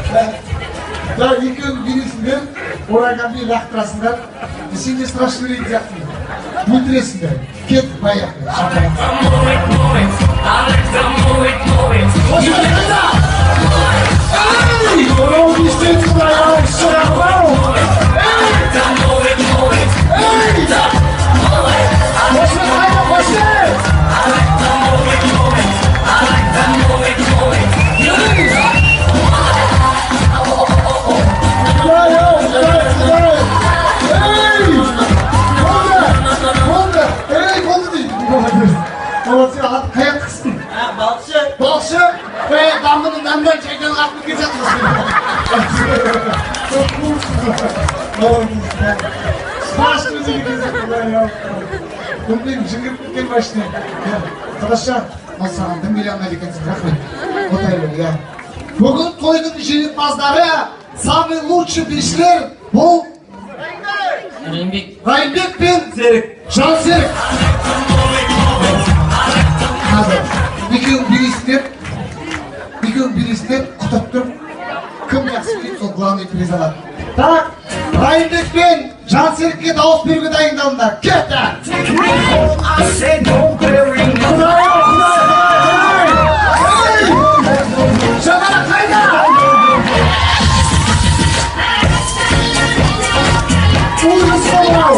Да, екеуің келесіңдер, орайға мен лақтырасыңдар. Сен де страшно берейін сияқтың. Өлтіресіңдер. Кет, баяқ. Эй! Орау бестен құдайау, шырағау! Эй! Қошы, қайда, қошы! Kayak kıstın. Balıkçı. Balıkçı ve damlanın damdan çeken aklı geçer kıstın. Çok coolsun. Spaşlı müziği gezecekler ya. Ömrüm жыңғырып кеткен машина. Қазақша, ал саған 1 миллионға екенсің, рахмет. Отайлы, я. Бүгін тойдың жеңімпаздары, самый лучший бишілер бұл Райымбек пен Жансерік. Екеуің билейсіздер, құтып кім жақсы білейді, сол главный приз алады. Так, Райымбек пен Жансерікке дауыс беруге дайындалыңдар. Кетті! Жанара қайда? Ужас болау!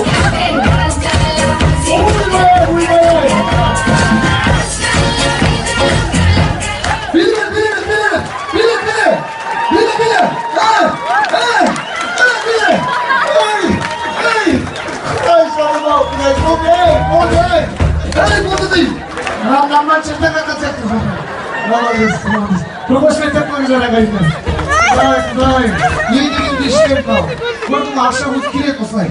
Ramdan çıktı kakacaksın. Молодец. Пробаштай такой жарағайсың. Құдай. Не деген дешкем қал. Көрдің ақша өз керек осылай.